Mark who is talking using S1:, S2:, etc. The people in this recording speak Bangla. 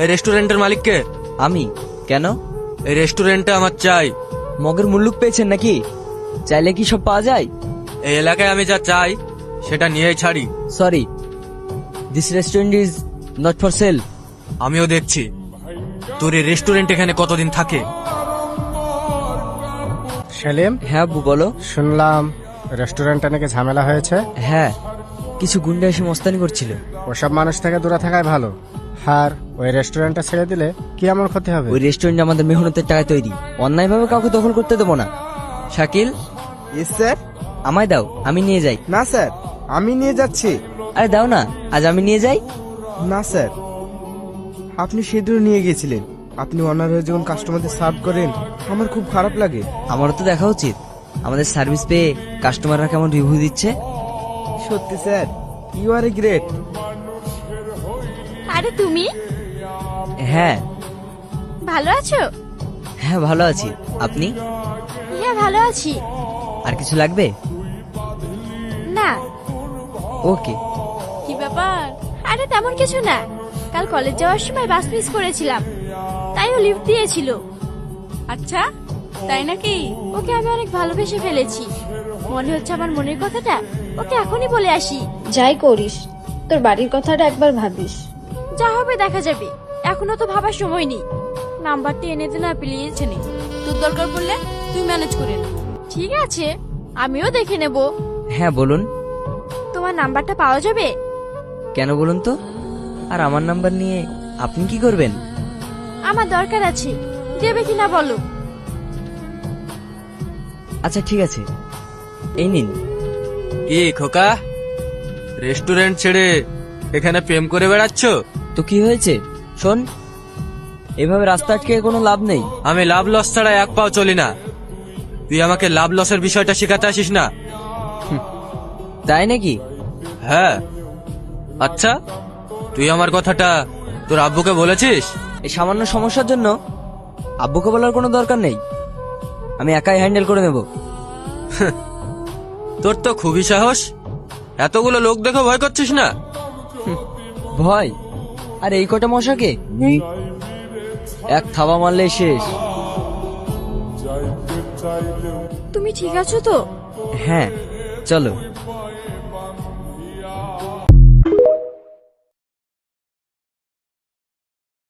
S1: এই রেস্টুরেন্টের মালিককে?
S2: আমি? কেন?
S1: এই রেস্টুরেন্টে আমার চাই।
S2: মগের মুল্লুক পেয়েছেন নাকি? চাইলে কি সব পাওয়া যায়?
S1: এই এলাকায় আমি যা চাই সেটা নিয়েই ছাড়ি।
S2: Sorry, this restaurant is not for sale.
S1: আমিও দেখছি তোর এই রেস্টুরেন্ট এখানে কতদিন থাকে।
S3: সেলিম,
S2: হ্যাঁ আব্বু বলো।
S3: শুনলাম রেস্টুরেন্টে নাকি ঝামেলা হয়েছে।
S2: হ্যাঁ, কিছু গুন্ডা এসে মস্তানি করছিল।
S3: ওসব মানুষ থেকে দূরে থাকাই ভালো। আর ওই রেস্টুরেন্টটা ছেড়ে দিলে কি এমন ক্ষতি হবে?
S2: ওই রেস্টুরেন্ট আমাদের মেহনতের টাকায় তৈরি, অন্যায়ভাবে কাউকে দখল করতে দেবো না। Shakil,
S4: yes sir.
S2: আমায় দাও, আমি নিয়ে যাই।
S4: না স্যার, আমি নিয়ে যাচ্ছি।
S2: আরে দাও না, আজ আমি নিয়ে যাই।
S4: না স্যার, আপনি সেদিনও নিয়ে গিয়েছিলেন। আপনি অনার হয়ে যখন কাস্টমারদের সার্ভ করেন আমার খুব খারাপ লাগে।
S2: আমারও তো দেখা উচিত আমাদের সার্ভিস পেয়ে কাস্টমাররা কেমন রিভিউ দিচ্ছে।
S4: সত্যি sir, you are a great.
S5: আরে তুমি
S2: হ্যাঁ।
S5: ভালো আছো?
S2: হ্যাঁ ভালো আছি, আপনি?
S5: হ্যাঁ ভালো আছি।
S2: আর কিছু লাগবে?
S5: না।
S2: ওকে।
S5: কি ব্যাপার? আরে তেমন কিছু না, কাল কলেজ যাওয়ার সময় বাস মিস করেছিলাম, তাই ও লিফট দিয়েছিল।
S6: আচ্ছা, তাই নাকি?
S5: ওকে আমি অনেক ভালোবেসে ফেলেছি। মনে হচ্ছে আমার মনের কথাটা ওকে এখনই বলে আসি।
S7: যাই করিস, তোর বাড়ির কথাটা একবার ভাবিস।
S5: যা হবে দেখা যাবে, এখনো তো ভাবার সময় নেই। নাম্বারটা এনে দে না প্লিজ।
S6: ছেলে, তোর দরকার পড়লে তুই ম্যানেজ করে নে।
S5: ঠিক আছে, আমিও দেখে নেব।
S2: হ্যাঁ বলুন।
S5: তোমার নাম্বারটা পাওয়া যাবে?
S2: কেন বলুন তো? আর আমার নাম্বার নিয়ে আপনি কি করবেন?
S5: আমার দরকার আছে, দেবে কিনা বলো।
S2: আচ্ছা ঠিক আছে, এই নিন।
S1: কি খোকা, রেস্টুরেন্ট ছেড়ে এখানে প্রেম করে বেড়াচ্ছ?
S2: তো কি হয়েছে? শোন, এভাবে রাস্তা আটকে কোনো লাভ নেই।
S1: আমি লাভ লস ছাড়া এক পাও চলি না। তুই আমাকে লাভ লসের বিষয়টা শিখাতে আসিস না।
S2: তাই নাকি?
S1: হ্যাঁ। আচ্ছা, তুই আমার কথাটা তোর আব্বুকে বলেছিস?
S2: এই সামান্য সমস্যার জন্য আব্বুকে বলার কোনো দরকার নেই, আমি একাই হ্যান্ডেল করে নেব।
S1: তোর তো খুবই সাহস। এতগুলো লোক দেখে ভয় করছিস না?
S2: ভয়? আর এই কটা মশাকে এক থাবা মারলেই শেষ।
S5: তুমি ঠিক আছো তো?
S2: হ্যাঁ, চলো।